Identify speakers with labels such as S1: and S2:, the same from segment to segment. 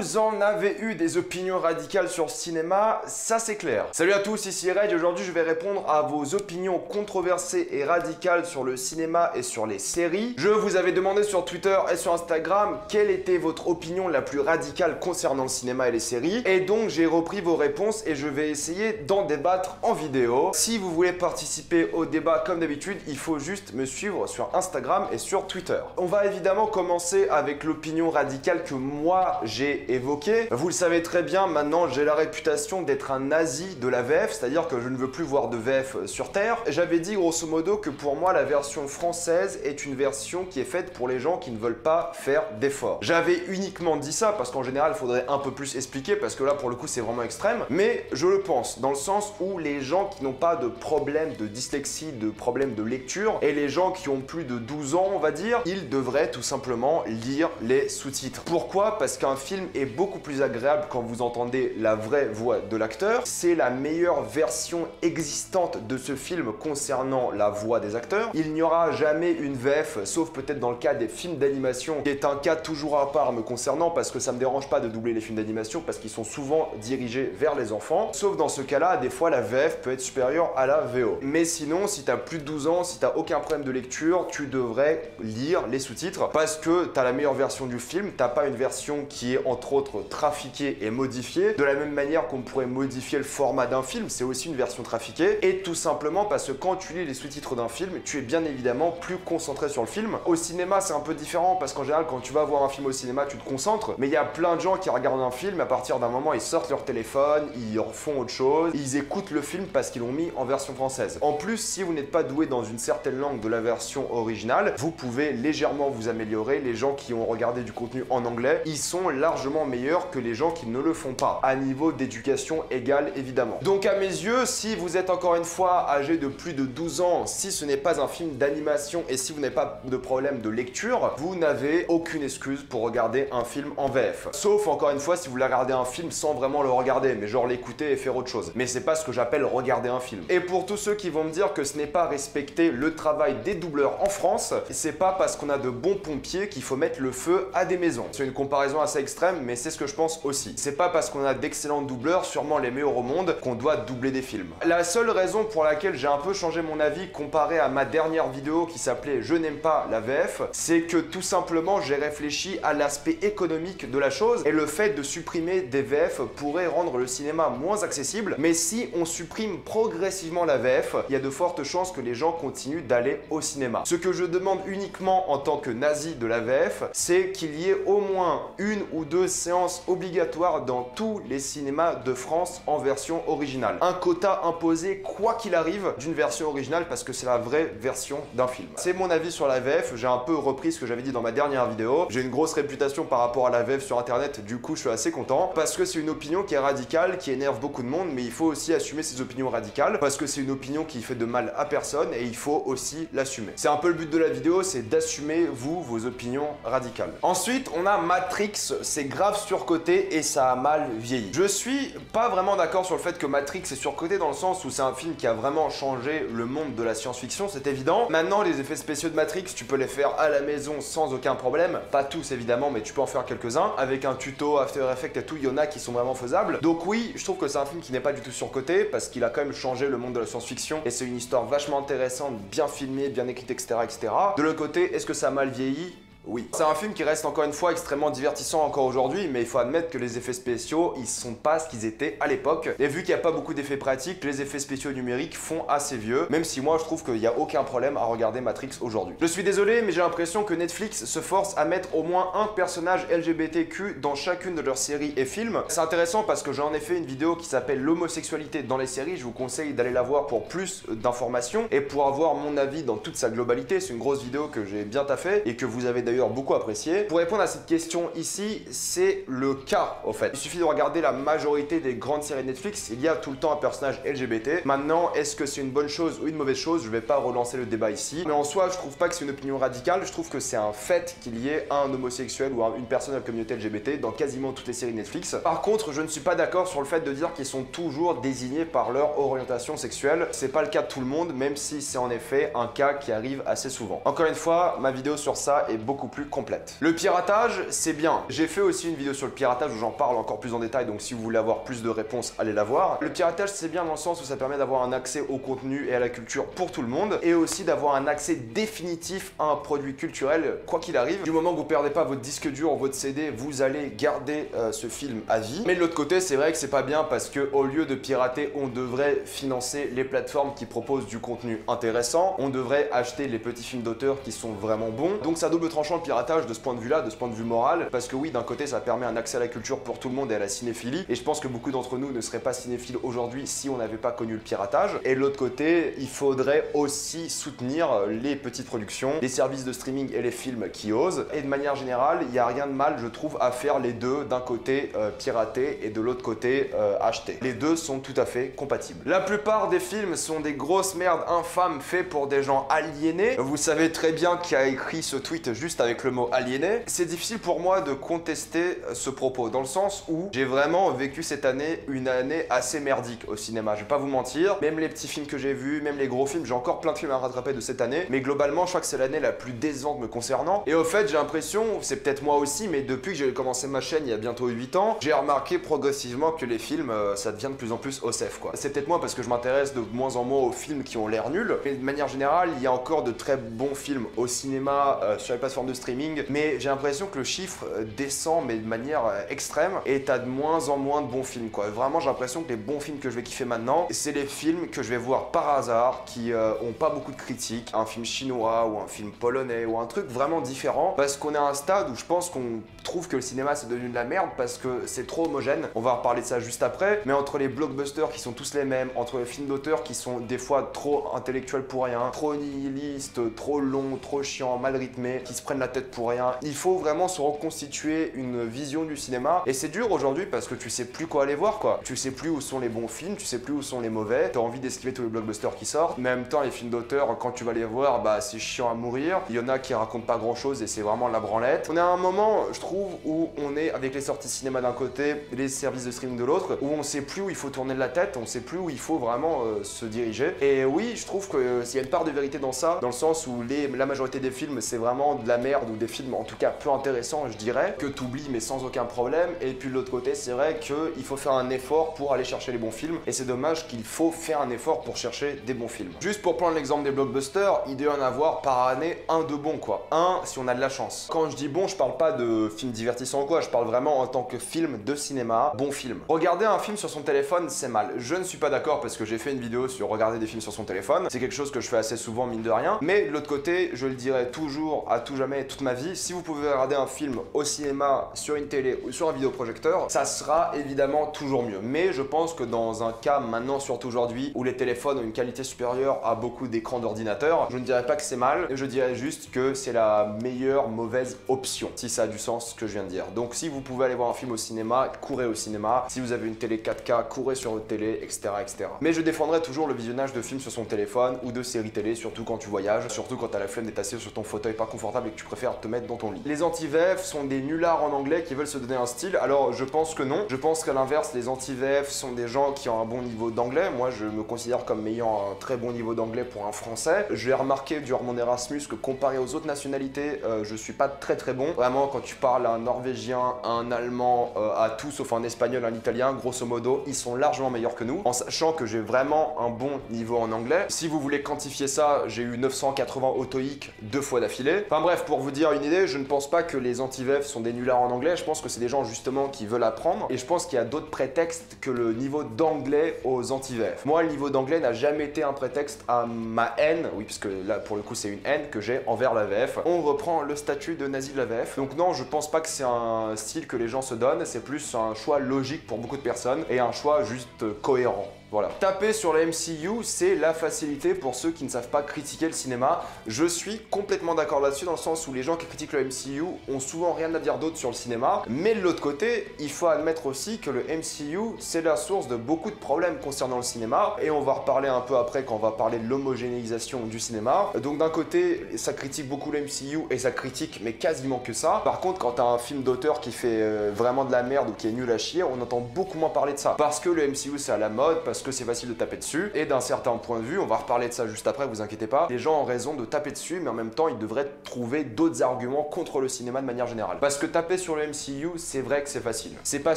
S1: Vous en avez eu des opinions radicales sur le cinéma, ça c'est clair. Salut à tous, ici Reg, aujourd'hui je vais répondre à vos opinions controversées et radicales sur le cinéma et sur les séries. Je vous avais demandé sur Twitter et sur Instagram quelle était votre opinion la plus radicale concernant le cinéma et les séries. Et donc j'ai repris vos réponses et je vais essayer d'en débattre en vidéo. Si vous voulez participer au débat comme d'habitude, il faut juste me suivre sur Instagram et sur Twitter. On va évidemment commencer avec l'opinion radicale que moi j'ai évoquée. Vous le savez très bien, maintenant j'ai la réputation d'être un nazi de la VF, c'est-à-dire que je ne veux plus voir de VF sur Terre. J'avais dit grosso modo que pour moi la version française est une version qui est faite pour les gens qui ne veulent pas faire d'efforts. J'avais uniquement dit ça parce qu'en général il faudrait un peu plus expliquer parce que là pour le coup c'est vraiment extrême, mais je le pense dans le sens où les gens qui n'ont pas de problème de dyslexie, de problème de lecture et les gens qui ont plus de 12 ans on va dire, ils devraient tout simplement lire les sous-titres. Pourquoi? Parce qu'un film est beaucoup plus agréable quand vous entendez la vraie voix de l'acteur. C'est la meilleure version existante de ce film concernant la voix des acteurs. Il n'y aura jamais une VF, sauf peut-être dans le cas des films d'animation, qui est un cas toujours à part me concernant parce que ça me dérange pas de doubler les films d'animation parce qu'ils sont souvent dirigés vers les enfants. Sauf dans ce cas-là, des fois la VF peut être supérieure à la VO. Mais sinon, si t'as plus de 12 ans, si t'as aucun problème de lecture, tu devrais lire les sous-titres parce que t'as la meilleure version du film, t'as pas une version qui est entre autres trafiquée et modifiée. De la même manière qu'on pourrait modifier le format d'un film, c'est aussi une version trafiquée. Et tout simplement parce que quand tu lis les sous-titres d'un film, tu es bien évidemment plus concentré sur le film. Au cinéma, c'est un peu différent parce qu'en général, quand tu vas voir un film au cinéma, tu te concentres. Mais il y a plein de gens qui regardent un film, à partir d'un moment, ils sortent leur téléphone, ils refont autre chose, ils écoutent le film parce qu'ils l'ont mis en version française. En plus, si vous n'êtes pas doué dans une certaine langue de la version originale, vous pouvez légèrement vous améliorer. Les gens qui ont regardé du contenu en anglais, ils sont largement meilleurs que les gens qui ne le font pas, à niveau d'éducation égale évidemment. Donc à mes yeux, si vous êtes encore une fois âgé de plus de 12 ans, si ce n'est pas un film d'animation et si vous n'avez pas de problème de lecture, vous n'avez aucune excuse pour regarder un film en VF. Sauf encore une fois si vous voulez regarder un film sans vraiment le regarder, mais genre l'écouter et faire autre chose. Mais c'est pas ce que j'appelle regarder un film. Et pour tous ceux qui vont me dire que ce n'est pas respecter le travail des doubleurs en France, c'est pas parce qu'on a de bons pompiers qu'il faut mettre le feu à des maisons. C'est une comparaison assez extrême, mais c'est ce que je pense aussi. C'est pas parce qu'on a d'excellents doubleurs, sûrement les meilleurs au monde, qu'on doit doubler des films. La seule raison pour laquelle j'ai un peu changé mon avis comparé à ma dernière vidéo qui s'appelait Je n'aime pas la VF, c'est que tout simplement j'ai réfléchi à l'aspect économique de la chose et le fait de supprimer des VF pourrait rendre le cinéma moins accessible, mais si on supprime progressivement la VF, il y a de fortes chances que les gens continuent d'aller au cinéma. Ce que je demande uniquement en tant que nazi de la VF, c'est qu'il y ait au moins une ou deux séances obligatoires dans tous les cinémas de France en version originale. Un quota imposé quoi qu'il arrive d'une version originale parce que c'est la vraie version d'un film. C'est mon avis sur la VF, j'ai un peu repris ce que j'avais dit dans ma dernière vidéo. J'ai une grosse réputation par rapport à la VF sur internet, du coup je suis assez content parce que c'est une opinion qui est radicale, qui énerve beaucoup de monde, mais il faut aussi assumer ses opinions radicales parce que c'est une opinion qui fait de mal à personne et il faut aussi l'assumer. C'est un peu le but de la vidéo, c'est d'assumer vous vos opinions radicales. Ensuite, on a Matrix, c'est grave surcoté et ça a mal vieilli. Je suis pas vraiment d'accord sur le fait que Matrix est surcoté dans le sens où c'est un film qui a vraiment changé le monde de la science-fiction, c'est évident. Maintenant, les effets spéciaux de Matrix, tu peux les faire à la maison sans aucun problème. Pas tous évidemment, mais tu peux en faire quelques-uns. Avec un tuto After Effects et tout, il y en a qui sont vraiment faisables. Donc oui, je trouve que c'est un film qui n'est pas du tout surcoté parce qu'il a quand même changé le monde de la science-fiction et c'est une histoire vachement intéressante, bien filmée, bien écrite, etc., etc. De l'autre côté, est-ce que ça a mal vieilli? Oui. C'est un film qui reste encore une fois extrêmement divertissant encore aujourd'hui, mais il faut admettre que les effets spéciaux, ils sont pas ce qu'ils étaient à l'époque. Et vu qu'il n'y a pas beaucoup d'effets pratiques, les effets spéciaux numériques font assez vieux, même si moi je trouve qu'il n'y a aucun problème à regarder Matrix aujourd'hui. Je suis désolé, mais j'ai l'impression que Netflix se force à mettre au moins un personnage LGBTQ dans chacune de leurs séries et films. C'est intéressant parce que j'en ai fait une vidéo qui s'appelle l'homosexualité dans les séries, je vous conseille d'aller la voir pour plus d'informations et pour avoir mon avis dans toute sa globalité. C'est une grosse vidéo que j'ai bien taffé et que vous avez d'ailleurs beaucoup apprécié. Pour répondre à cette question ici, c'est le cas au fait. Il suffit de regarder la majorité des grandes séries de Netflix, il y a tout le temps un personnage LGBT. Maintenant, est-ce que c'est une bonne chose ou une mauvaise chose? Je vais pas relancer le débat ici. Mais en soi, je trouve pas que c'est une opinion radicale, je trouve que c'est un fait qu'il y ait un homosexuel ou une personne de la communauté LGBT dans quasiment toutes les séries Netflix. Par contre, je ne suis pas d'accord sur le fait de dire qu'ils sont toujours désignés par leur orientation sexuelle. C'est pas le cas de tout le monde, même si c'est en effet un cas qui arrive assez souvent. Encore une fois, ma vidéo sur ça est beaucoup beaucoup plus complète. Le piratage, c'est bien. J'ai fait aussi une vidéo sur le piratage où j'en parle encore plus en détail, donc si vous voulez avoir plus de réponses, allez la voir. Le piratage, c'est bien dans le sens où ça permet d'avoir un accès au contenu et à la culture pour tout le monde, et aussi d'avoir un accès définitif à un produit culturel, quoi qu'il arrive. Du moment que vous perdez pas votre disque dur ou votre CD, vous allez garder ce film à vie. Mais de l'autre côté, c'est vrai que c'est pas bien parce que au lieu de pirater, on devrait financer les plateformes qui proposent du contenu intéressant, on devrait acheter les petits films d'auteur qui sont vraiment bons. Donc c'est à double tranchant le piratage de ce point de vue-là, de ce point de vue moral, parce que oui, d'un côté, ça permet un accès à la culture pour tout le monde et à la cinéphilie, et je pense que beaucoup d'entre nous ne seraient pas cinéphiles aujourd'hui si on n'avait pas connu le piratage. Et de l'autre côté, il faudrait aussi soutenir les petites productions, les services de streaming et les films qui osent. Et de manière générale, il n'y a rien de mal, je trouve, à faire les deux, d'un côté pirater et de l'autre côté acheter. Les deux sont tout à fait compatibles. La plupart des films sont des grosses merdes infâmes faits pour des gens aliénés. Vous savez très bien qui a écrit ce tweet juste avec le mot aliéné. C'est difficile pour moi de contester ce propos, dans le sens où j'ai vraiment vécu cette année une année assez merdique au cinéma. Je vais pas vous mentir, même les petits films que j'ai vus, même les gros films, j'ai encore plein de films à rattraper de cette année, mais globalement je crois que c'est l'année la plus décevante me concernant. Et au fait j'ai l'impression, c'est peut-être moi aussi, mais depuis que j'ai commencé ma chaîne il y a bientôt 8 ans, j'ai remarqué progressivement que les films ça devient de plus en plus OSEF quoi. C'est peut-être moi parce que je m'intéresse de moins en moins aux films qui ont l'air nuls, mais de manière générale il y a encore de très bons films au cinéma, sur les plateformes de streaming, mais j'ai l'impression que le chiffre descend mais de manière extrême et t'as de moins en moins de bons films quoi. Vraiment j'ai l'impression que les bons films que je vais kiffer maintenant, c'est les films que je vais voir par hasard, qui ont pas beaucoup de critiques, un film chinois ou un film polonais ou un truc vraiment différent, parce qu'on est à un stade où je pense qu'on trouve que le cinéma c'est devenu de la merde parce que c'est trop homogène. On va reparler de ça juste après, mais entre les blockbusters qui sont tous les mêmes, entre les films d'auteur qui sont des fois trop intellectuels pour rien, trop nihilistes, trop longs, trop chiants, mal rythmés, qui se prennent la tête pour rien, il faut vraiment se reconstituer une vision du cinéma, et c'est dur aujourd'hui parce que tu sais plus quoi aller voir quoi. Tu sais plus où sont les bons films, tu sais plus où sont les mauvais, t'as envie d'esquiver tous les blockbusters qui sortent, mais en même temps les films d'auteur, quand tu vas les voir, bah c'est chiant à mourir, il y en a qui racontent pas grand chose et c'est vraiment la branlette. On est à un moment, je trouve, où on est avec les sorties cinéma d'un côté, les services de streaming de l'autre, où on sait plus où il faut tourner de la tête, on sait plus où il faut vraiment se diriger. Et oui, je trouve qu'il y a une part de vérité dans ça, dans le sens où la majorité des films c'est vraiment de la merde, ou des films en tout cas peu intéressants je dirais, que t'oublies mais sans aucun problème. Et puis de l'autre côté c'est vrai qu'il faut faire un effort pour aller chercher les bons films, et c'est dommage qu'il faut faire un effort pour chercher des bons films. Juste pour prendre l'exemple des blockbusters, il doit y en avoir par année un de bon quoi, un si on a de la chance. Quand je dis bon, je parle pas de films divertissants ou quoi, je parle vraiment en tant que film de cinéma, bon film. Regarder un film sur son téléphone c'est mal, je ne suis pas d'accord parce que j'ai fait une vidéo sur regarder des films sur son téléphone, c'est quelque chose que je fais assez souvent mine de rien, mais de l'autre côté je le dirai toujours, à tout jamais, toute ma vie, si vous pouvez regarder un film au cinéma, sur une télé ou sur un vidéoprojecteur, ça sera évidemment toujours mieux. Mais je pense que dans un cas maintenant, surtout aujourd'hui, où les téléphones ont une qualité supérieure à beaucoup d'écrans d'ordinateur, je ne dirais pas que c'est mal, je dirais juste que c'est la meilleure mauvaise option, si ça a du sens ce que je viens de dire. Donc si vous pouvez aller voir un film au cinéma, courez au cinéma. Si vous avez une télé 4K, courez sur votre télé, etc., etc. Mais je défendrai toujours le visionnage de films sur son téléphone ou de séries télé, surtout quand tu voyages, surtout quand t'as la flemme d'être assis sur ton fauteuil pas confortable et que tu préfères te mettre dans ton lit. Les anti-VF sont des nullards en anglais qui veulent se donner un style. Alors je pense que non. Je pense qu'à l'inverse, les anti-VF sont des gens qui ont un bon niveau d'anglais. Moi, je me considère comme ayant un très bon niveau d'anglais pour un français. J'ai remarqué durant mon Erasmus que comparé aux autres nationalités, je suis pas très bon. Vraiment, quand tu parles à un norvégien, à un allemand, à tout sauf un espagnol, un italien, grosso modo, ils sont largement meilleurs que nous, en sachant que j'ai vraiment un bon niveau en anglais. Si vous voulez quantifier ça, j'ai eu 980 au TOEIC 2 fois d'affilée. Enfin bref, pour vous dire une idée, je ne pense pas que les anti-VF sont des nullards en anglais. Je pense que c'est des gens justement qui veulent apprendre, et je pense qu'il y a d'autres prétextes que le niveau d'anglais aux anti-VF. Moi, le niveau d'anglais n'a jamais été un prétexte à ma haine, oui, parce que là pour le coup c'est une haine que j'ai envers la VF. On reprend le statut de nazi de la VF. Donc non, je pense pas que c'est un style que les gens se donnent, c'est plus un choix logique pour beaucoup de personnes et un choix juste cohérent. Voilà. Taper sur la MCU, c'est la facilité pour ceux qui ne savent pas critiquer le cinéma. Je suis complètement d'accord là-dessus, dans le sens où les gens qui critiquent le MCU ont souvent rien à dire d'autre sur le cinéma. Mais de l'autre côté, il faut admettre aussi que le MCU, c'est la source de beaucoup de problèmes concernant le cinéma. Et on va reparler un peu après quand on va parler de l'homogénéisation du cinéma. Donc d'un côté, ça critique beaucoup le MCU et ça critique mais quasiment que ça. Par contre, quand t'as un film d'auteur qui fait vraiment de la merde ou qui est nul à chier, on entend beaucoup moins parler de ça. Parce que le MCU c'est à la mode, parce que c'est facile de taper dessus, et d'un certain point de vue, on va reparler de ça juste après, vous inquiétez pas, les gens ont raison de taper dessus, mais en même temps ils devraient trouver d'autres arguments contre le cinéma de manière générale. Parce que taper sur le MCU, c'est vrai que c'est facile. C'est pas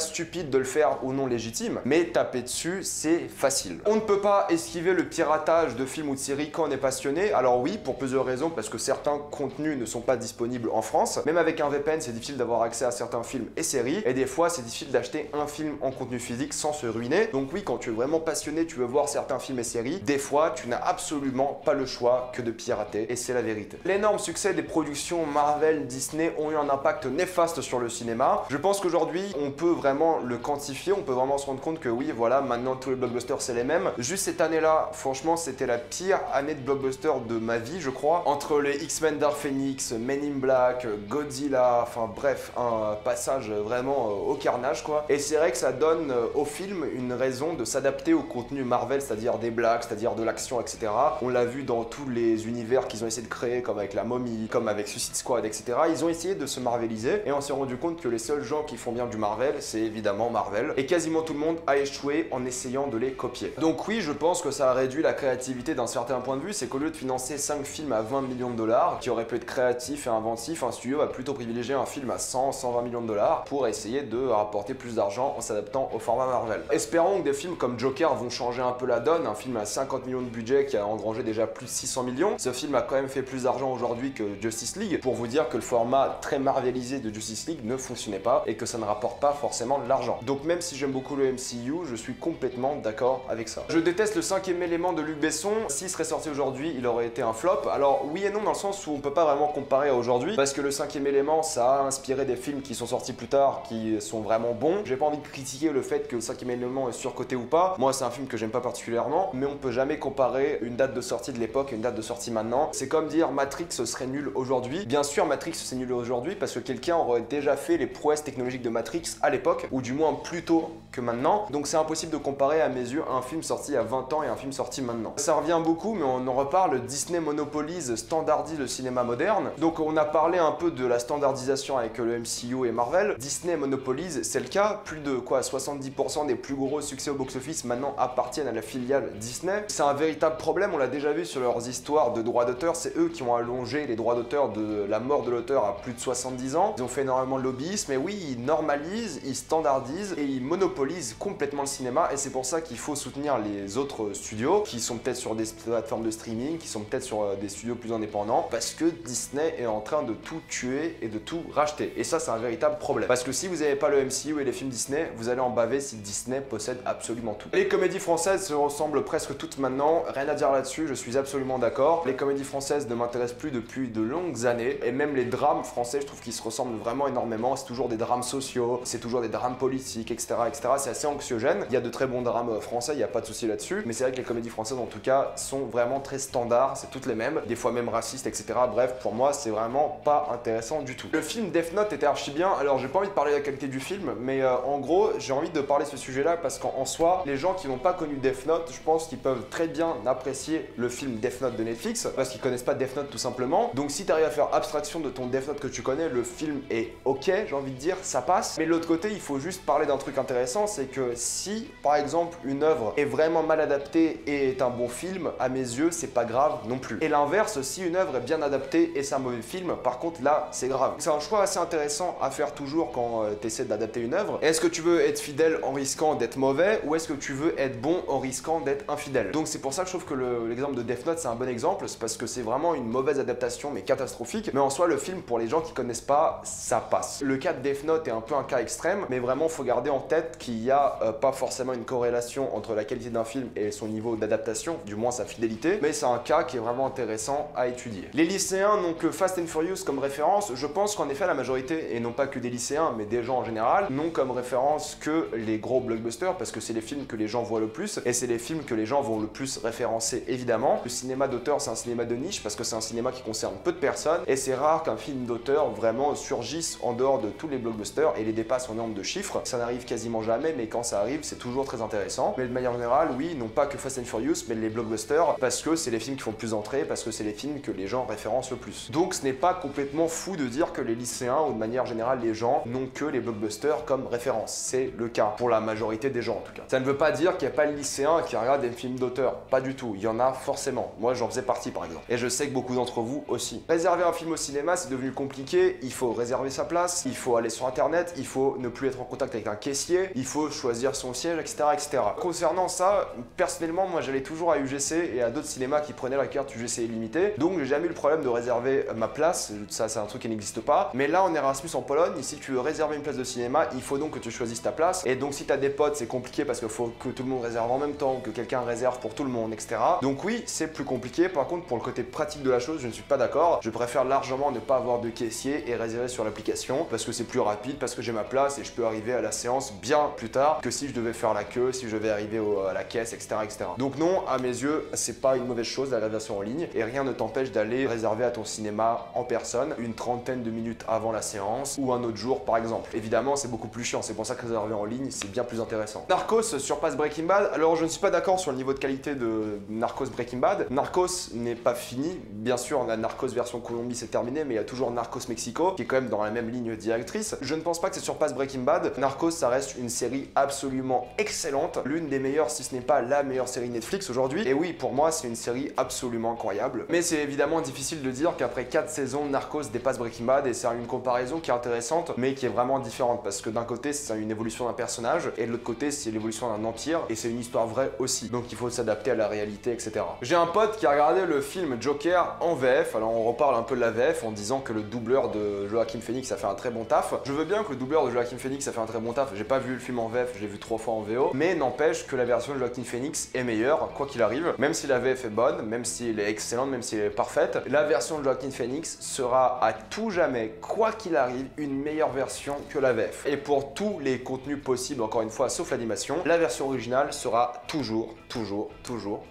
S1: stupide de le faire ou non légitime, mais taper dessus, c'est facile. On ne peut pas esquiver le piratage de films ou de séries quand on est passionné. Alors oui, pour plusieurs raisons, parce que certains contenus ne sont pas disponibles en France. Même avec un VPN, c'est difficile d'avoir accès à certains films et séries. Et des fois, c'est difficile d'acheter un film en contenu physique sans se ruiner. Donc oui, quand tu es vraiment passionné, tu veux voir certains films et séries, des fois, tu n'as absolument pas le choix que de pirater. Et c'est la vérité. L'énorme succès des productions Marvel, Disney ont eu un impact néfaste sur le cinéma. Je pense qu'aujourd'hui, on peut vraiment le quantifier, on peut vraiment se rendre compte que oui, voilà, maintenant tous les blockbusters c'est les mêmes. Juste cette année-là, franchement, c'était la pire année de blockbuster de ma vie, je crois. Entre les X-Men Dark Phoenix, Men in Black, Godzilla, enfin bref, un passage vraiment au carnage quoi. Et c'est vrai que ça donne au film une raison de s'adapter au contenu Marvel, c'est-à-dire des blagues, c'est-à-dire de l'action, etc. On l'a vu dans tous les univers qu'ils ont essayé de créer, comme avec la Momie, comme avec Suicide Squad, etc. Ils ont essayé de se marveliser et on s'est rendu compte que les seuls gens qui font bien du Marvel, c'est évidemment Marvel. Et quasiment tout le monde a échoué en essayant de les copier. Donc oui, je pense que ça a réduit la créativité d'un certain point de vue, c'est qu'au lieu de financer 5 films à 20 millions de dollars, qui auraient pu être créatifs et inventifs, un studio va plutôt privilégier un film à 100, 120 millions de dollars pour essayer de rapporter plus d'argent en s'adaptant au format Marvel. Espérons que des films comme Joker vont changer un peu la donne, un film à 50 millions de budget qui a engrangé déjà plus de 600 millions. Ce film a quand même fait plus d'argent aujourd'hui que Justice League, pour vous dire que le format très marvelisé de Justice League ne fonctionnait pas et que ça ne rapporte pas forcément de l'argent. Donc même si j'aime beaucoup le MCU, je suis complètement d'accord avec ça. Je déteste le 5e élément de Luc Besson. S'il serait sorti aujourd'hui, il aurait été un flop. Alors oui et non, dans le sens où on peut pas vraiment comparer à aujourd'hui, parce que le 5e élément, ça a inspiré des films qui sont sortis plus tard, qui sont vraiment bons. J'ai pas envie de critiquer le fait que le 5e élément est surcoté ou pas. Moi, c'est un film que j'aime pas particulièrement, mais on peut jamais comparer une date de sortie de l'époque et une date de sortie maintenant. C'est comme dire Matrix serait nul aujourd'hui. Bien sûr, Matrix c'est nul aujourd'hui parce que quelqu'un aurait déjà fait les prouesses technologiques de Matrix à l'époque, ou du moins plus tôt que maintenant. Donc c'est impossible de comparer à mes yeux un film sorti il y a 20 ans et un film sorti maintenant. Ça revient beaucoup, mais on en reparle. Disney monopolise, standardise le cinéma moderne. Donc on a parlé un peu de la standardisation avec le MCU et Marvel. Disney monopolise, c'est le cas. Plus de quoi 70% des plus gros succès au box-office maintenant appartiennent à la filiale Disney. C'est un véritable problème, on l'a déjà vu sur leurs histoires de droits d'auteur. C'est eux qui ont allongé les droits d'auteur de la mort de l'auteur à plus de 70 ans. Ils ont fait énormément de lobbyisme, mais oui, ils normalisent, ils standardisent et ils monopolisent complètement le cinéma. Et c'est pour ça qu'il faut soutenir les autres studios qui sont peut-être sur des plateformes de streaming, qui sont peut-être sur des studios plus indépendants, parce que Disney est en train de tout tuer et de tout racheter. Et ça, c'est un véritable problème. Parce que si vous n'avez pas le MCU et les films Disney, vous allez en baver si Disney possède absolument tout. Les comédies françaises se ressemblent presque toutes maintenant, rien à dire là-dessus, je suis absolument d'accord. Les comédies françaises ne m'intéressent plus depuis de longues années, et même les drames français, je trouve qu'ils se ressemblent vraiment énormément. C'est toujours des drames sociaux, c'est toujours des drames politiques, etc. etc. C'est assez anxiogène. Il y a de très bons drames français, il n'y a pas de souci là-dessus, mais c'est vrai que les comédies françaises en tout cas sont vraiment très standards, c'est toutes les mêmes, des fois même racistes, etc. Bref, pour moi, c'est vraiment pas intéressant du tout. Le film Death Note était archi bien, alors j'ai pas envie de parler de la qualité du film, mais en gros, j'ai envie de parler de ce sujet-là parce qu'en soi, les gens qui n'ont pas connu Death Note, je pense qu'ils peuvent très bien apprécier le film Death Note de Netflix, parce qu'ils connaissent pas Death Note tout simplement. Donc si t'arrives à faire abstraction de ton Death Note que tu connais, le film est ok, j'ai envie de dire, ça passe. Mais de l'autre côté, il faut juste parler d'un truc intéressant, c'est que si, par exemple, une œuvre est vraiment mal adaptée et est un bon film, à mes yeux, c'est pas grave non plus. Et l'inverse, si une œuvre est bien adaptée et c'est un mauvais film, par contre, là, c'est grave. C'est un choix assez intéressant à faire toujours quand tu essaies d'adapter une œuvre. Est-ce que tu veux être fidèle en risquant d'être mauvais, ou est-ce que tu veux être bon en risquant d'être infidèle? Donc c'est pour ça que je trouve que l'exemple de Death Note, c'est un bon exemple, c'est parce que c'est vraiment une mauvaise adaptation, mais catastrophique. Mais en soi, le film, pour les gens qui connaissent pas, ça passe. Le cas de Death Note est un peu un cas extrême, mais vraiment, faut garder en tête qu'il y a pas forcément une corrélation entre la qualité d'un film et son niveau d'adaptation, du moins sa fidélité, mais c'est un cas qui est vraiment intéressant à étudier. Les lycéens n'ont que Fast and Furious comme référence. Je pense qu'en effet, la majorité, et non pas que des lycéens, mais des gens en général, n'ont comme référence que les gros blockbusters, parce que c'est les films que les gens voient le plus, et c'est les films que les gens vont le plus référencer, évidemment. Le cinéma d'auteur, c'est un cinéma de niche, parce que c'est un cinéma qui concerne peu de personnes, et c'est rare qu'un film d'auteur vraiment surgisse en dehors de tous les blockbusters et les dépasse en nombre de chiffres. Ça n'arrive quasiment jamais, mais quand ça arrive, c'est toujours très intéressant. Mais de manière générale, oui, non pas que Fast and Furious, mais les blockbusters, parce que c'est les films qui font plus d'entrées, parce que c'est les films que les gens référencent le plus. Donc ce n'est pas complètement fou de dire que les lycéens, ou de manière générale les gens, n'ont que les blockbusters comme référence. C'est le cas, pour la majorité des gens en tout cas. Ça ne veut pas dire qu'il n'y a pas de lycéens qui regardent des films d'auteur, pas du tout, il y en a forcément. Moi j'en faisais partie par exemple. Et je sais que beaucoup d'entre vous aussi. Réservé réserver un film au cinéma, c'est devenu compliqué. Il faut réserver sa place, il faut aller sur internet, il faut ne plus être en contact avec un caissier, il faut choisir son siège, etc. etc. Concernant ça, personnellement, moi j'allais toujours à UGC et à d'autres cinémas qui prenaient la carte UGC illimitée. Donc j'ai jamais eu le problème de réserver ma place. Ça, c'est un truc qui n'existe pas. Mais là, en Erasmus en Pologne, si tu veux réserver une place de cinéma, il faut donc que tu choisisses ta place. Et donc si tu as des potes, c'est compliqué parce qu'il faut que tout le monde réserve en même temps, que quelqu'un réserve pour tout le monde, etc. Donc oui, c'est plus compliqué. Par contre, pour le côté pratique de la chose, je ne suis pas d'accord. Je préfère largement ne pas avoir de caissier et réserver sur l'application parce que c'est plus rapide, parce que j'ai ma place et je peux arriver à la séance bien plus tard que si je devais faire la queue, si je devais arriver à la caisse, etc., etc. Donc non, à mes yeux, c'est pas une mauvaise chose la réservation en ligne et rien ne t'empêche d'aller réserver à ton cinéma en personne une trentaine de minutes avant la séance ou un autre jour par exemple. Évidemment, c'est beaucoup plus chiant, c'est pour ça que réserver en ligne, c'est bien plus intéressant. Narcos surpasse Breaking Bad. Alors je ne suis pas d'accord sur le niveau de qualité de Narcos Breaking Bad. Narcos n'est pas fini. Bien sûr, la Narcos version Colombie c'est terminé, mais il y a toujours Narcos Mexico qui est quand même dans la même ligne directrice. Je ne pense pas que ça surpasse Breaking Bad. Narcos, ça reste une série absolument excellente, l'une des meilleures, si ce n'est pas la meilleure série Netflix aujourd'hui. Et oui, pour moi, c'est une série absolument incroyable. Mais c'est évidemment difficile de dire qu'après 4 saisons, Narcos dépasse Breaking Bad et c'est une comparaison qui est intéressante, mais qui est vraiment différente parce que d'un côté, c'est une évolution d'un personnage et de l'autre côté, c'est l'évolution d'un empire et c'est une histoire vraie aussi. Donc il faut s'adapter à la réalité, etc. J'ai un pote qui a regardé le film Joker en VF. Alors on reparle un peu de la VF en disant que le doubleur de Joaquin Phoenix a fait un très bon taf. Je veux bien que le doubleur de Joaquin Phoenix a fait un très bon taf. J'ai pas vu le film en VF, je l'ai vu 3 fois en VO. Mais n'empêche que la version de Joaquin Phoenix est meilleure, quoi qu'il arrive. Même si la VF est bonne, même si elle est excellente, même si elle est parfaite, la version de Joaquin Phoenix sera à tout jamais, quoi qu'il arrive, une meilleure version que la VF. Et pour tous les contenus possibles, encore une fois, sauf l'animation, la version originale sera toujours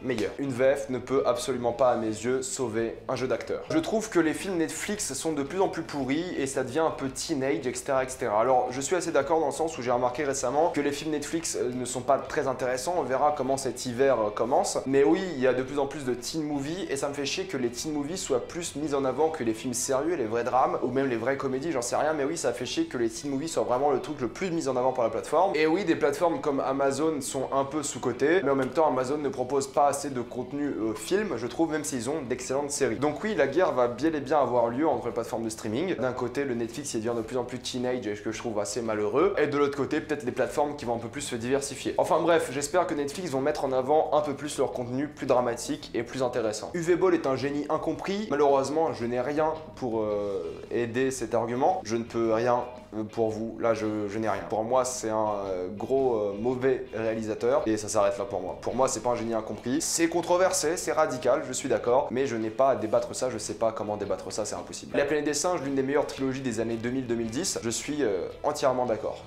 S1: meilleure. Une VF ne peut absolument pas, à mes yeux, sauver un jeu d'acteur. Je trouve que les films Netflix sont de plus en plus pourris et ça devient un peu teenage, etc., etc. Alors, je suis assez d'accord dans le sens où j'ai remarqué récemment que les films Netflix ne sont pas très intéressants. On verra comment cet hiver commence. Mais oui, il y a de plus en plus de teen movies et ça me fait chier que les teen movies soient plus mis en avant que les films sérieux, les vrais drames ou même les vraies comédies, j'en sais rien. Mais oui, ça fait chier que les teen movies soient vraiment le truc le plus mis en avant par la plateforme. Et oui, des plateformes comme Amazon sont un peu sous-cotées, mais en même temps, Amazon ne propose pas assez de contenu film, je trouve, même s'ils ont d'excellentes séries. Donc oui, la guerre va bien et bien avoir lieu entre les plateformes de streaming. D'un côté, le Netflix qui devient de plus en plus teenage et ce que je trouve assez malheureux. Et de l'autre côté, peut-être les plateformes qui vont un peu plus se diversifier. Enfin bref, j'espère que Netflix vont mettre en avant un peu plus leur contenu plus dramatique et plus intéressant. Uwe Boll est un génie incompris. Malheureusement, je n'ai rien pour aider cet argument. Je ne peux rien pour vous. Là, je n'ai rien. Pour moi, c'est un gros mauvais réalisateur et ça s'arrête là pour moi. Pour moi, c'est pas un génie incompris. C'est controversé, c'est radical, je suis d'accord, mais je n'ai pas à débattre ça, je sais pas comment débattre ça, c'est impossible. La planète des singes, l'une des meilleures trilogies des années 2000-2010, je suis entièrement d'accord.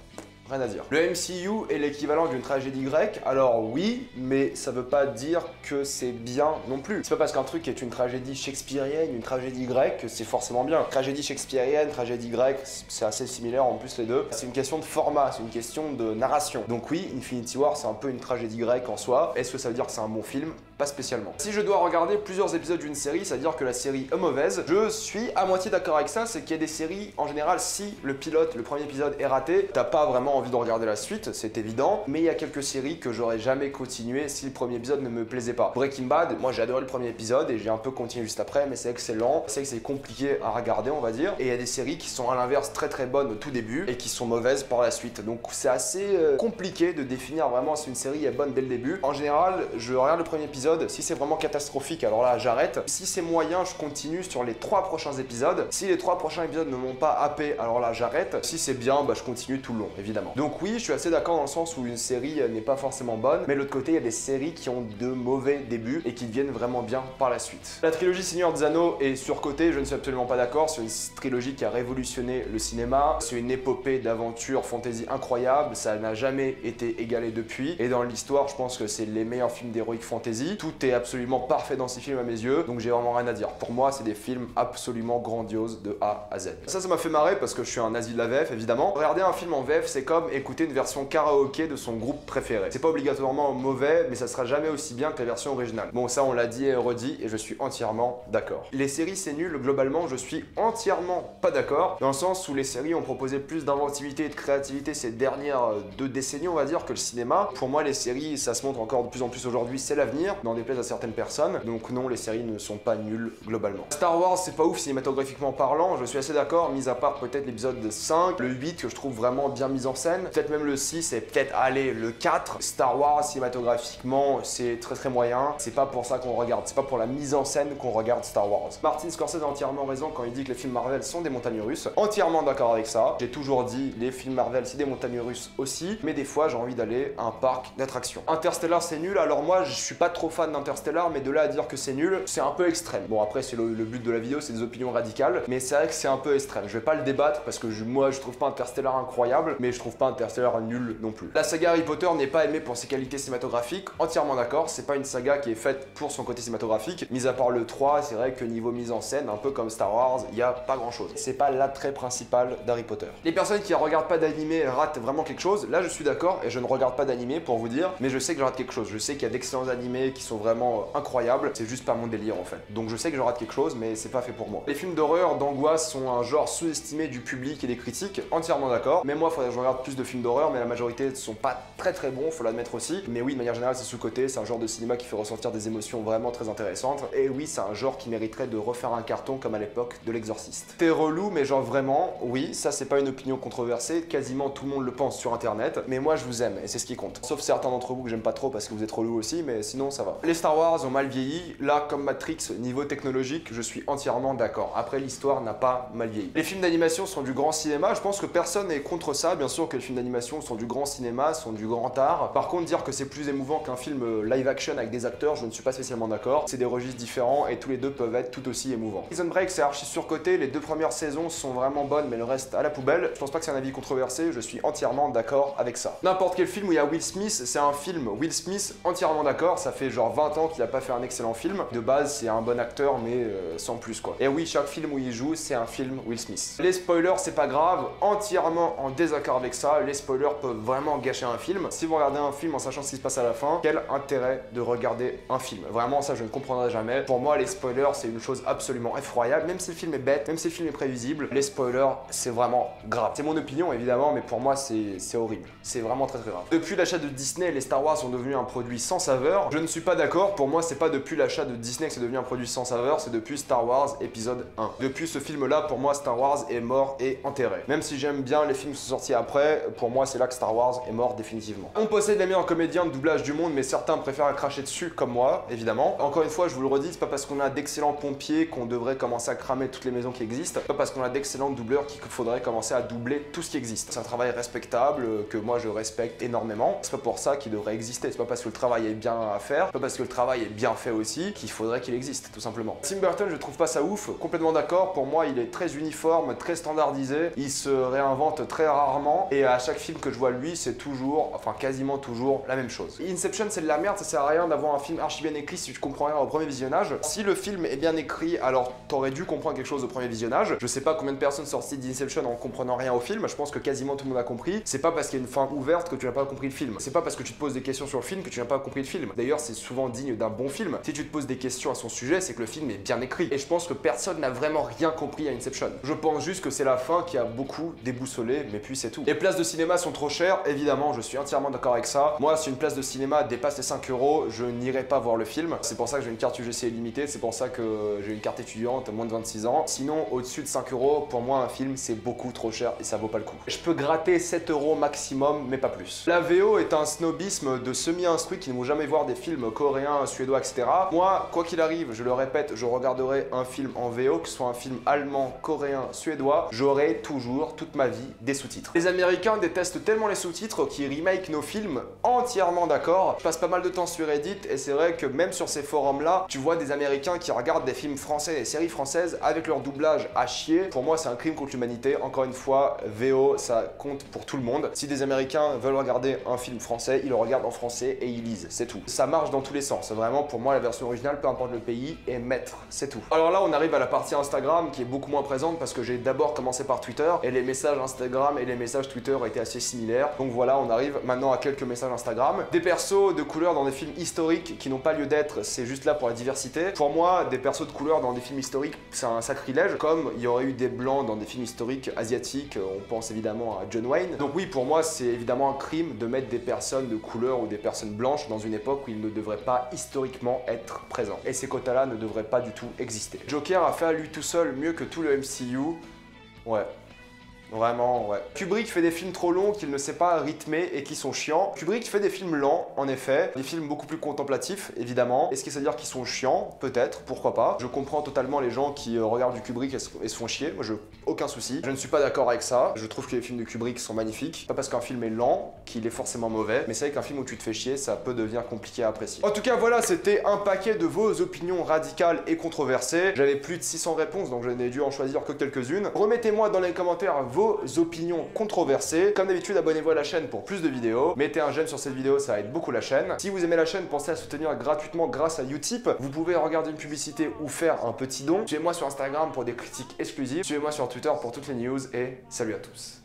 S1: Rien à dire. Le MCU est l'équivalent d'une tragédie grecque, alors oui, mais ça veut pas dire que c'est bien non plus. C'est pas parce qu'un truc est une tragédie shakespearienne, une tragédie grecque, que c'est forcément bien. Tragédie shakespearienne, tragédie grecque, c'est assez similaire en plus les deux. C'est une question de format, c'est une question de narration. Donc oui, Infinity War, c'est un peu une tragédie grecque en soi. Est-ce que ça veut dire que c'est un bon film? Pas spécialement. Si je dois regarder plusieurs épisodes d'une série, c'est-à-dire que la série est mauvaise, je suis à moitié d'accord avec ça, c'est qu'il y a des séries, en général, si le pilote, le premier épisode est raté, t'as pas vraiment envie de regarder la suite, c'est évident, mais il y a quelques séries que j'aurais jamais continué si le premier épisode ne me plaisait pas. Breaking Bad, moi j'ai adoré le premier épisode et j'ai un peu continué juste après, mais c'est excellent, c'est que c'est compliqué à regarder, on va dire, et il y a des séries qui sont à l'inverse très bonnes au tout début et qui sont mauvaises par la suite, donc c'est assez compliqué de définir vraiment si une série est bonne dès le début. En général, je regarde le premier épisode, si c'est vraiment catastrophique, alors là j'arrête. Si c'est moyen, je continue sur les 3 prochains épisodes. Si les 3 prochains épisodes ne m'ont pas happé, alors là j'arrête. Si c'est bien, bah je continue tout le long, évidemment. Donc oui, je suis assez d'accord dans le sens où une série n'est pas forcément bonne, mais de l'autre côté, il y a des séries qui ont de mauvais débuts et qui deviennent vraiment bien par la suite. La trilogie Seigneur des Anneaux est surcotée, je ne suis absolument pas d'accord. C'est une trilogie qui a révolutionné le cinéma. C'est une épopée d'aventure fantasy incroyable. Ça n'a jamais été égalé depuis. Et dans l'histoire, je pense que c'est les meilleurs films d'heroic fantasy. Tout est absolument parfait dans ces films à mes yeux, donc j'ai vraiment rien à dire. Pour moi, c'est des films absolument grandioses de A à Z. Ça m'a fait marrer parce que je suis un nazi de la VF, évidemment. Regarder un film en VF, c'est comme écouter une version karaoké de son groupe préféré. C'est pas obligatoirement mauvais, mais ça sera jamais aussi bien que la version originale. Bon, ça, on l'a dit et redit, et je suis entièrement d'accord. Les séries, c'est nul, globalement, je suis entièrement pas d'accord, dans le sens où les séries ont proposé plus d'inventivité et de créativité ces dernières 2 décennies, on va dire, que le cinéma. Pour moi, les séries, ça se montre encore de plus en plus aujourd'hui, c'est l'avenir. n'en déplaise à certaines personnes. Donc non, les séries ne sont pas nulles globalement. Star Wars, c'est pas ouf cinématographiquement parlant, je suis assez d'accord, mis à part peut-être l'épisode 5, le 8 que je trouve vraiment bien mis en scène, peut-être même le 6 et peut-être, allez, le 4. Star Wars cinématographiquement, c'est très moyen, c'est pas pour ça qu'on regarde, c'est pas pour la mise en scène qu'on regarde Star Wars. Martin Scorsese a entièrement raison quand il dit que les films Marvel sont des montagnes russes, entièrement d'accord avec ça. J'ai toujours dit, les films Marvel c'est des montagnes russes aussi, mais des fois j'ai envie d'aller à un parc d'attractions. Interstellar c'est nul, alors moi je suis pas trop fan d'Interstellar, mais de là à dire que c'est nul, c'est un peu extrême. Bon après c'est le but de la vidéo, c'est des opinions radicales, mais c'est vrai que c'est un peu extrême. Je vais pas le débattre parce que moi je trouve pas Interstellar incroyable, mais je trouve pas Interstellar nul non plus. La saga Harry Potter n'est pas aimée pour ses qualités cinématographiques, entièrement d'accord, c'est pas une saga qui est faite pour son côté cinématographique, mis à part le 3, c'est vrai que niveau mise en scène, un peu comme Star Wars, il y a pas grand chose. C'est pas l'attrait principal d'Harry Potter. Les personnes qui regardent pas d'animé ratent vraiment quelque chose, là je suis d'accord, et je ne regarde pas d'animé pour vous dire, mais je sais que je rate quelque chose. Je sais qu'il y a d'excellents animés qui sont vraiment incroyables, c'est juste pas mon délire en fait. Donc je sais que je rate quelque chose, mais c'est pas fait pour moi. Les films d'horreur, d'angoisse sont un genre sous-estimé du public et des critiques, entièrement d'accord. Mais moi, il faudrait que je regarde plus de films d'horreur, mais la majorité ne sont pas très bons, faut l'admettre aussi. Mais oui, de manière générale, c'est sous-coté, c'est un genre de cinéma qui fait ressentir des émotions vraiment très intéressantes. Et oui, c'est un genre qui mériterait de refaire un carton comme à l'époque de l'Exorciste. T'es relou, mais genre vraiment, oui, ça c'est pas une opinion controversée, quasiment tout le monde le pense sur internet, mais moi je vous aime et c'est ce qui compte. Sauf certains d'entre vous que j'aime pas trop parce que vous êtes relou aussi, mais sinon ça va. Les Star Wars ont mal vieilli, là comme Matrix, niveau technologique, je suis entièrement d'accord. Après, l'histoire n'a pas mal vieilli. Les films d'animation sont du grand cinéma, je pense que personne n'est contre ça, bien sûr que les films d'animation sont du grand cinéma, sont du grand art. Par contre, dire que c'est plus émouvant qu'un film live action avec des acteurs, je ne suis pas spécialement d'accord. C'est des registres différents et tous les deux peuvent être tout aussi émouvants. Prison Break, c'est archi surcoté, les 2 premières saisons sont vraiment bonnes, mais le reste à la poubelle. Je pense pas que c'est un avis controversé, je suis entièrement d'accord avec ça. N'importe quel film où il y a Will Smith, c'est un film Will Smith, entièrement d'accord, ça fait genre 20 ans qu'il a pas fait un excellent film. De base, c'est un bon acteur, mais sans plus quoi. Et oui, chaque film où il joue, c'est un film Will Smith. Les spoilers, c'est pas grave, entièrement en désaccord avec ça, les spoilers peuvent vraiment gâcher un film. Si vous regardez un film en sachant ce qui se passe à la fin, quel intérêt de regarder un film? Vraiment, ça je ne comprendrai jamais. Pour moi, les spoilers, c'est une chose absolument effroyable, même si le film est bête, même si le film est prévisible, les spoilers, c'est vraiment grave. C'est mon opinion évidemment, mais pour moi, c'est horrible. C'est vraiment très grave. Depuis l'achat de Disney, les Star Wars sont devenus un produit sans saveur. Je ne suis pas d'accord, pour moi, c'est pas depuis l'achat de Disney que c'est devenu un produit sans saveur, c'est depuis Star Wars épisode 1. Depuis ce film-là, pour moi, Star Wars est mort et enterré. Même si j'aime bien les films qui sont sortis après, pour moi, c'est là que Star Wars est mort définitivement. On possède les meilleurs comédiens de doublage du monde, mais certains préfèrent cracher dessus, comme moi, évidemment. Encore une fois, je vous le redis, c'est pas parce qu'on a d'excellents pompiers qu'on devrait commencer à cramer toutes les maisons qui existent. C'est pas parce qu'on a d'excellents doubleurs qu'il faudrait commencer à doubler tout ce qui existe. C'est un travail respectable, que moi je respecte énormément. C'est pas pour ça qu'il devrait exister. C'est pas parce que le travail est bien à faire, c'est pas parce que le travail est bien fait aussi qu'il faudrait qu'il existe, tout simplement. Tim Burton, je trouve pas ça ouf, complètement d'accord. Pour moi, il est très uniforme, très standardisé. Il se réinvente très rarement. Et à chaque film que je vois lui, c'est toujours, enfin quasiment toujours, la même chose. Inception, c'est de la merde, ça sert à rien d'avoir un film archi bien écrit si tu comprends rien au premier visionnage. Si le film est bien écrit, alors t'aurais dû comprendre quelque chose au premier visionnage. Je sais pas combien de personnes sont sorties d'Inception en comprenant rien au film. Je pense que quasiment tout le monde a compris. C'est pas parce qu'il y a une fin ouverte que tu n'as pas compris le film. C'est pas parce que tu te poses des questions sur le film que tu n'as pas compris le film. D'ailleurs, c'est souvent digne d'un bon film. Si tu te poses des questions à son sujet, c'est que le film est bien écrit. Et je pense que personne n'a vraiment rien compris à Inception. Je pense juste que c'est la fin qui a beaucoup déboussolé, mais puis c'est tout. Les places de cinéma sont trop chères, évidemment, je suis entièrement d'accord avec ça. Moi, si une place de cinéma dépasse les 5 €, je n'irai pas voir le film. C'est pour ça que j'ai une carte UGC illimitée, c'est pour ça que j'ai une carte étudiante à moins de 26 ans. Sinon, au-dessus de 5 €, pour moi, un film, c'est beaucoup trop cher et ça vaut pas le coup. Je peux gratter 7 € maximum, mais pas plus. La VO est un snobisme de semi-instruits qui ne vont jamais voir des films coréens, suédois, etc. Moi, quoi qu'il arrive, je le répète, je regarderai un film en VO, que ce soit un film allemand, coréen, suédois, j'aurai toujours, toute ma vie, des sous-titres. Les Américains détestent tellement les sous-titres qu'ils remake nos films, entièrement d'accord. Je passe pas mal de temps sur Reddit et c'est vrai que même sur ces forums-là, tu vois des Américains qui regardent des films français, des séries françaises avec leur doublage à chier. Pour moi, c'est un crime contre l'humanité. Encore une fois, VO, ça compte pour tout le monde. Si des Américains veulent regarder un film français, ils le regardent en français et ils lisent, c'est tout. Ça marche dans tous les sens. Vraiment, pour moi, la version originale, peu importe le pays, est maître, c'est tout. Alors là, on arrive à la partie Instagram qui est beaucoup moins présente parce que j'ai d'abord commencé par Twitter et les messages Instagram et les messages Twitter étaient assez similaires. Donc voilà, on arrive maintenant à quelques messages Instagram. Des persos de couleur dans des films historiques qui n'ont pas lieu d'être, c'est juste là pour la diversité. Pour moi, des persos de couleur dans des films historiques, c'est un sacrilège. Comme il y aurait eu des blancs dans des films historiques asiatiques, on pense évidemment à John Wayne. Donc oui, pour moi, c'est évidemment un crime de mettre des personnes de couleur ou des personnes blanches dans une époque où ils ne devraient devrait pas historiquement être présent. Et ces quotas-là ne devraient pas du tout exister. Joker a fait à lui tout seul mieux que tout le MCU. Ouais. Vraiment, ouais. Kubrick fait des films trop longs qu'il ne sait pas rythmer et qui sont chiants. Kubrick fait des films lents, en effet. Des films beaucoup plus contemplatifs, évidemment. Est-ce que ça veut dire qu'ils sont chiants? Peut-être, pourquoi pas. Je comprends totalement les gens qui regardent du Kubrick et se font chier. Moi, aucun souci. Je ne suis pas d'accord avec ça. Je trouve que les films de Kubrick sont magnifiques. Pas parce qu'un film est lent qu'il est forcément mauvais. Mais c'est vrai qu'un film où tu te fais chier, ça peut devenir compliqué à apprécier. En tout cas, voilà, c'était un paquet de vos opinions radicales et controversées. J'avais plus de 600 réponses, donc je n'ai dû en choisir que quelques-unes. Remettez-moi dans les commentaires vos opinions controversées. Comme d'habitude, abonnez-vous à la chaîne pour plus de vidéos. Mettez un j'aime sur cette vidéo, ça aide beaucoup la chaîne. Si vous aimez la chaîne, pensez à soutenir gratuitement grâce à Utip. Vous pouvez regarder une publicité ou faire un petit don. Suivez-moi sur Instagram pour des critiques exclusives. Suivez-moi sur Twitter pour toutes les news et salut à tous.